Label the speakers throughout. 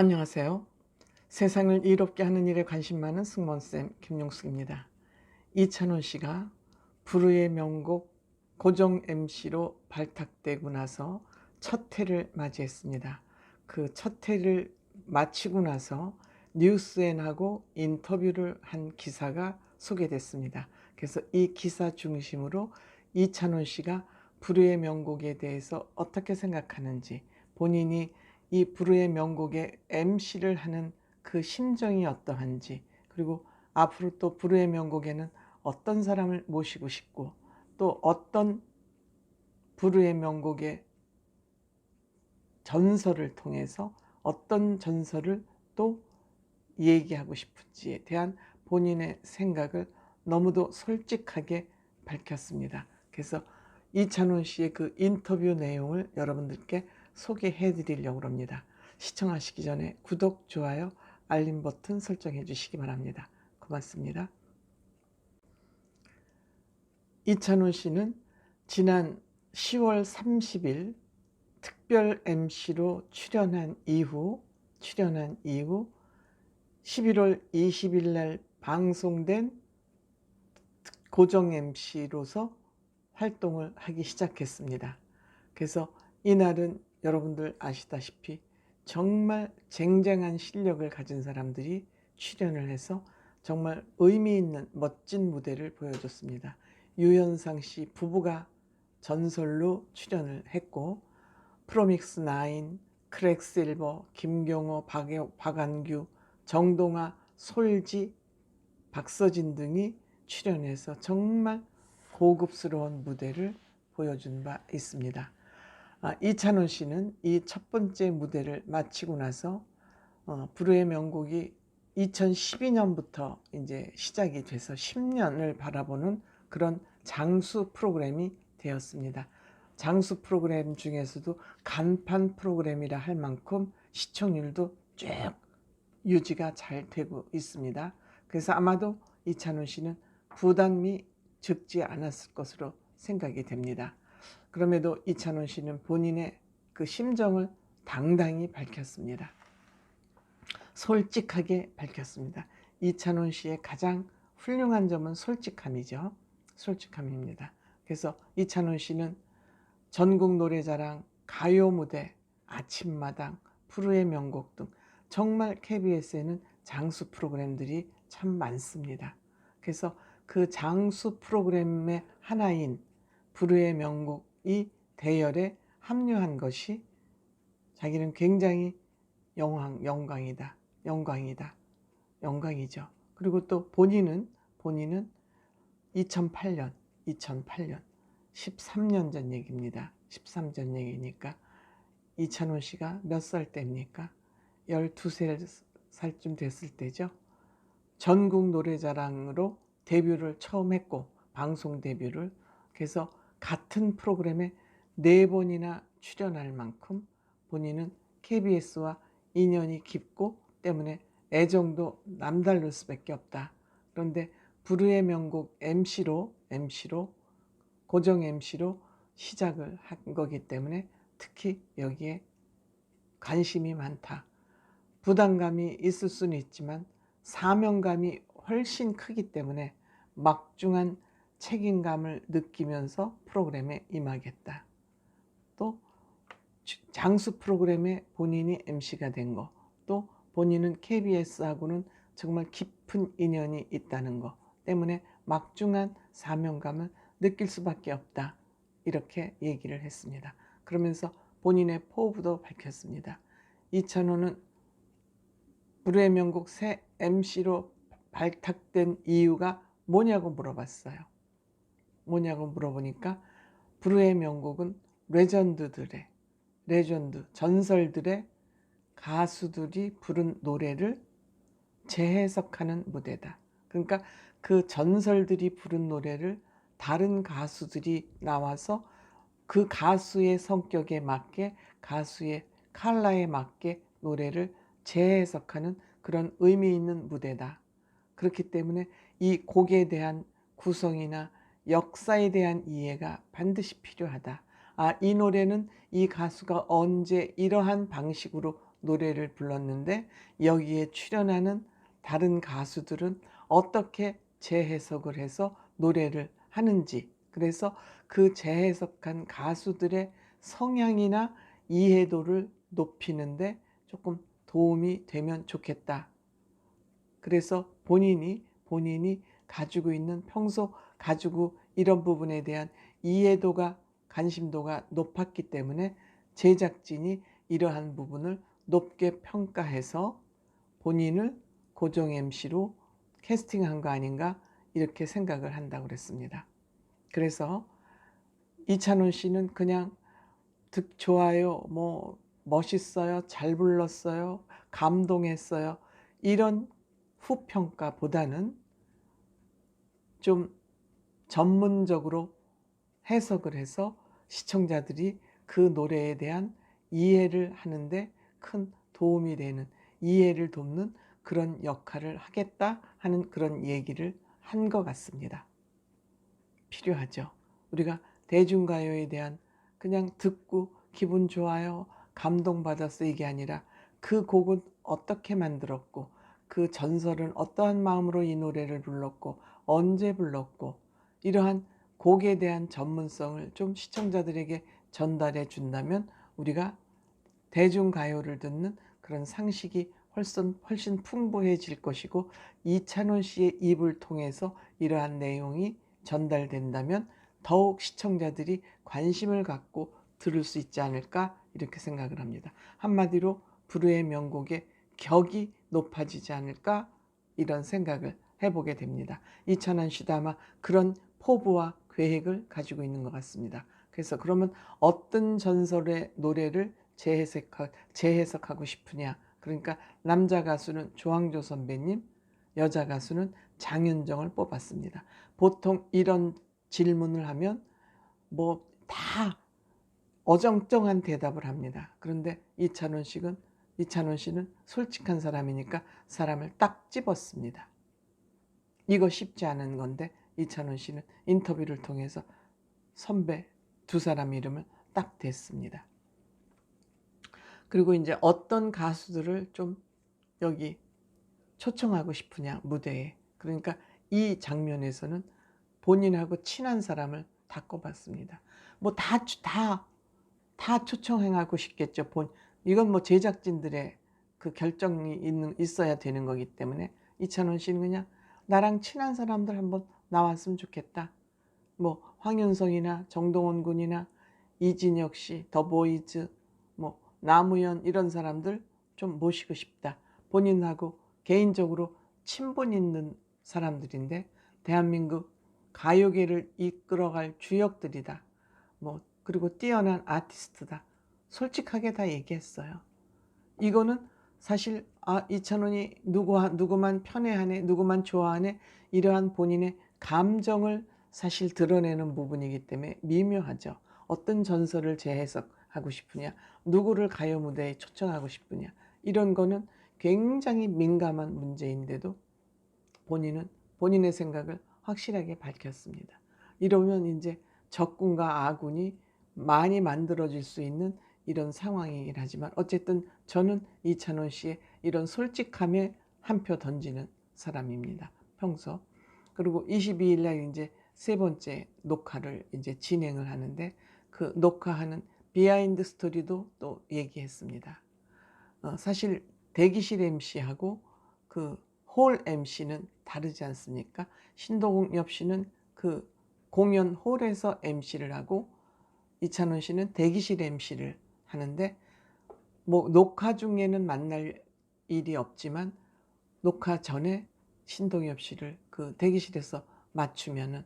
Speaker 1: 안녕하세요. 세상을 이롭게 하는 일에 관심 많은 승무원쌤 김용숙입니다. 이찬원 씨가 불후의 명곡 고정 MC로 발탁되고 나서 첫 해를 맞이했습니다. 그 첫 해를 마치고 나서 뉴스엔하고 인터뷰를 한 기사가 소개됐습니다. 그래서 이 기사 중심으로 이찬원 씨가 불후의 명곡에 대해서 어떻게 생각하는지, 본인이 이 불후의 명곡의 MC를 하는 그 심정이 어떠한지, 그리고 앞으로 또 불후의 명곡에는 어떤 사람을 모시고 싶고, 또 어떤 불후의 명곡의 전설을 통해서 어떤 전설을 또 얘기하고 싶은지에 대한 본인의 생각을 너무도 솔직하게 밝혔습니다. 그래서 이찬원 씨의 그 인터뷰 내용을 여러분들께 소개해 드리려고 합니다. 시청하시기 전에 구독, 좋아요, 알림 버튼 설정해 주시기 바랍니다. 고맙습니다. 이찬원 씨는 지난 10월 30일 특별 MC로 출연한 이후 11월 20일 날 방송된 고정 MC로서 활동을 하기 시작했습니다. 그래서 이날은 여러분들 아시다시피 정말 쟁쟁한 실력을 가진 사람들이 출연을 해서 정말 의미 있는 멋진 무대를 보여줬습니다. 유현상 씨 부부가 전설로 출연을 했고, 프로믹스 9, 크랙실버, 김경호, 박완규, 정동아, 솔지, 박서진 등이 출연해서 정말 고급스러운 무대를 보여준 바 있습니다. 이찬원 씨는 이 첫 번째 무대를 마치고 나서 불후의 명곡이 2012년부터 이제 시작이 돼서 10년을 바라보는 그런 장수 프로그램이 되었습니다. 장수 프로그램 중에서도 간판 프로그램이라 할 만큼 시청률도 쭉 유지가 잘 되고 있습니다. 그래서 아마도 이찬원 씨는 부담이 적지 않았을 것으로 생각이 됩니다. 그럼에도 이찬원 씨는 본인의 그 심정을 당당히 밝혔습니다. 솔직하게 밝혔습니다. 이찬원 씨의 가장 훌륭한 점은 솔직함이죠. 솔직함입니다. 그래서 이찬원 씨는 전국 노래자랑, 가요 무대, 아침마당, 불후의 명곡 등 정말 KBS에는 장수 프로그램들이 참 많습니다. 그래서 그 장수 프로그램의 하나인 불후의 명곡이 대열에 합류한 것이 자기는 굉장히 영광이다. 영광이죠. 그리고 또 본인은 2008년 13년 전 얘기입니다. 13년 전 얘기니까 이찬원 씨가 몇 살 때입니까? 12살쯤 됐을 때죠. 전국 노래자랑으로 데뷔를 처음 했고, 방송 데뷔를. 그래서 같은 프로그램에 4번이나 출연할 만큼 본인은 KBS와 인연이 깊고 때문에 애정도 남다를 수밖에 없다. 그런데 불후의 명곡 MC로 고정 MC로 시작을 한 거기 때문에 특히 여기에 관심이 많다. 부담감이 있을 수는 있지만 사명감이 훨씬 크기 때문에 막중한 책임감을 느끼면서 프로그램에 임하겠다. 또 장수 프로그램에 본인이 MC가 된 거, 또 본인은 KBS하고는 정말 깊은 인연이 있다는 거 때문에 막중한 사명감을 느낄 수밖에 없다. 이렇게 얘기를 했습니다. 그러면서 본인의 포부도 밝혔습니다. 이찬호는 불후의 명곡 새 MC로 발탁된 이유가 뭐냐고 물어봤어요. 뭐냐고 물어보니까 불후의 명곡은 전설들의 가수들이 부른 노래를 재해석하는 무대다. 그러니까 그 전설들이 부른 노래를 다른 가수들이 나와서 그 가수의 성격에 맞게, 가수의 컬러에 맞게 노래를 재해석하는 그런 의미 있는 무대다. 그렇기 때문에 이 곡에 대한 구성이나 역사에 대한 이해가 반드시 필요하다. 이 노래는 이 가수가 언제 이러한 방식으로 노래를 불렀는데 여기에 출연하는 다른 가수들은 어떻게 재해석을 해서 노래를 하는지, 그래서 그 재해석한 가수들의 성향이나 이해도를 높이는데 조금 도움이 되면 좋겠다. 그래서 본인이 가지고 있는, 평소 가지고 이런 부분에 대한 이해도가, 관심도가 높았기 때문에 제작진이 이러한 부분을 높게 평가해서 본인을 고정 MC로 캐스팅한 거 아닌가, 이렇게 생각을 한다고 그랬습니다. 그래서 이찬원 씨는 그냥 좋아요, 뭐 멋있어요, 잘 불렀어요, 감동했어요, 이런 후평가보다는 좀 전문적으로 해석을 해서 시청자들이 그 노래에 대한 이해를 하는데 큰 도움이 되는, 이해를 돕는 그런 역할을 하겠다 하는 그런 얘기를 한 것 같습니다. 필요하죠. 우리가 대중가요에 대한 그냥 듣고 기분 좋아요, 감동받았어, 이게 아니라 그 곡은 어떻게 만들었고, 그 전설은 어떠한 마음으로 이 노래를 불렀고, 언제 불렀고, 이러한 곡에 대한 전문성을 좀 시청자들에게 전달해 준다면 우리가 대중가요를 듣는 그런 상식이 훨씬 풍부해질 것이고, 이찬원 씨의 입을 통해서 이러한 내용이 전달된다면 더욱 시청자들이 관심을 갖고 들을 수 있지 않을까, 이렇게 생각을 합니다. 한마디로 불후의 명곡의 격이 높아지지 않을까, 이런 생각을 해보게 됩니다. 이찬원 씨도 아마 그런 포부와 계획을 가지고 있는 것 같습니다. 그래서 그러면 어떤 전설의 노래를 재해석하고 싶으냐, 그러니까 남자 가수는 조항조 선배님, 여자 가수는 장윤정을 뽑았습니다. 보통 이런 질문을 하면 뭐 다 어정쩡한 대답을 합니다. 그런데 이찬원 씨는 솔직한 사람이니까 사람을 딱 집었습니다. 이거 쉽지 않은 건데 이찬원 씨는 인터뷰를 통해서 선배 두 사람 이름을 딱 댔습니다. 그리고 이제 어떤 가수들을 좀 여기 초청하고 싶으냐, 무대에. 그러니까 이 장면에서는 본인하고 친한 사람을 다 꼽았습니다. 뭐 다 초청하고 싶겠죠. 이건 뭐 제작진들의 그 결정이 있어야 되는 거기 때문에 이찬원 씨는 그냥 나랑 친한 사람들 한번 나왔으면 좋겠다. 뭐 황윤성이나 정동원 군이나 이진혁 씨, 더보이즈, 뭐 남우현, 이런 사람들 좀 모시고 싶다. 본인하고 개인적으로 친분 있는 사람들인데 대한민국 가요계를 이끌어갈 주역들이다. 뭐 그리고 뛰어난 아티스트다. 솔직하게 다 얘기했어요. 이거는 사실 이찬원이 누구만 편애하네, 누구만 좋아하네, 이러한 본인의 감정을 사실 드러내는 부분이기 때문에 미묘하죠. 어떤 전설을 재해석하고 싶으냐, 누구를 가요 무대에 초청하고 싶으냐, 이런 거는 굉장히 민감한 문제인데도 본인은 본인의 생각을 확실하게 밝혔습니다. 이러면 이제 적군과 아군이 많이 만들어질 수 있는 이런 상황이긴 하지만 어쨌든 저는 이찬원 씨의 이런 솔직함에 한 표 던지는 사람입니다. 평소. 그리고 22일 날 이제 세 번째 녹화를 이제 진행을 하는데 그 녹화하는 비하인드 스토리도 또 얘기했습니다. 사실 대기실 MC하고 그 홀 MC는 다르지 않습니까? 신동엽 씨는 그 공연 홀에서 MC를 하고 이찬원 씨는 대기실 MC를 하는데 뭐 녹화 중에는 만날 일이 없지만 녹화 전에 신동엽 씨를 그 대기실에서 맞추면은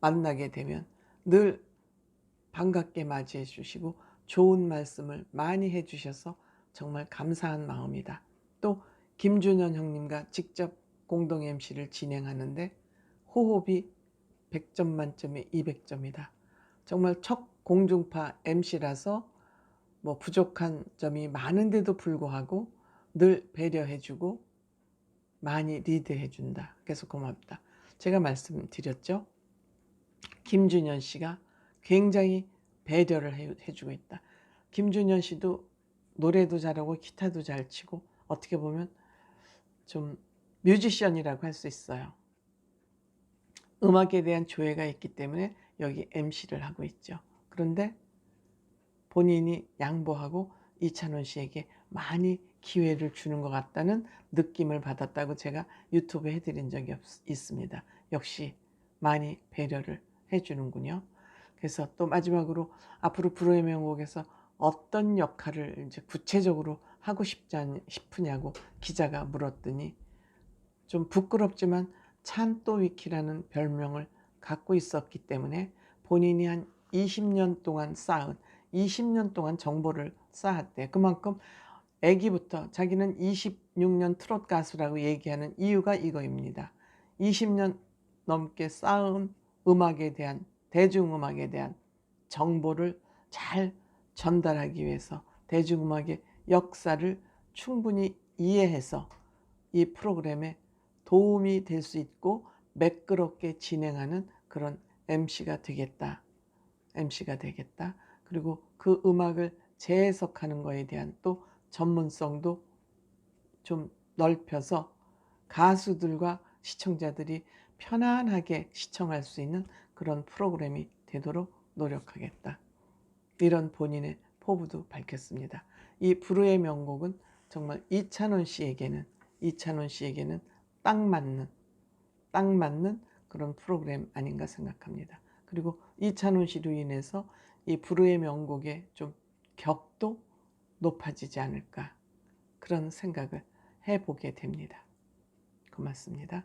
Speaker 1: 만나게 되면 늘 반갑게 맞이해 주시고 좋은 말씀을 많이 해 주셔서 정말 감사한 마음이다. 또 김준현 형님과 직접 공동 MC를 진행하는데 호흡이 100점 만점에 200점이다. 정말 첫 공중파 MC라서 뭐 부족한 점이 많은데도 불구하고 늘 배려해주고 많이 리드해준다. 그래서 고맙다. 제가 말씀드렸죠. 김준현 씨가 굉장히 배려를 해주고 있다. 김준현 씨도 노래도 잘하고 기타도 잘 치고 어떻게 보면 좀 뮤지션이라고 할 수 있어요. 음악에 대한 조예가 있기 때문에 여기 MC를 하고 있죠. 그런데 본인이 양보하고 이찬원 씨에게 많이 기회를 주는 것 같다는 느낌을 받았다고 제가 유튜브에 해드린 적이 있습니다. 역시 많이 배려를 해주는군요. 그래서 또 마지막으로 앞으로 불후의 명곡에서 어떤 역할을 이제 구체적으로 하고 싶으냐고 기자가 물었더니 좀 부끄럽지만 찬또위키라는 별명을 갖고 있었기 때문에 본인이 한 20년 동안 20년 동안 정보를 쌓았대. 그만큼 아기부터 자기는 26년 트롯 가수라고 얘기하는 이유가 이거입니다. 20년 넘게 쌓은 음악에 대한, 대중음악에 대한 정보를 잘 전달하기 위해서 대중음악의 역사를 충분히 이해해서 이 프로그램에 도움이 될 수 있고 매끄럽게 진행하는 그런 MC가 되겠다. MC가 되겠다. 그리고 그 음악을 재해석하는 거에 대한 또 전문성도 좀 넓혀서 가수들과 시청자들이 편안하게 시청할 수 있는 그런 프로그램이 되도록 노력하겠다. 이런 본인의 포부도 밝혔습니다. 이 불후의 명곡은 정말 이찬원 씨에게는 딱 맞는 그런 프로그램 아닌가 생각합니다. 그리고 이찬원 씨로 인해서 이 불후의 명곡의 좀 격도 높아지지 않을까 그런 생각을 해보게 됩니다. 고맙습니다.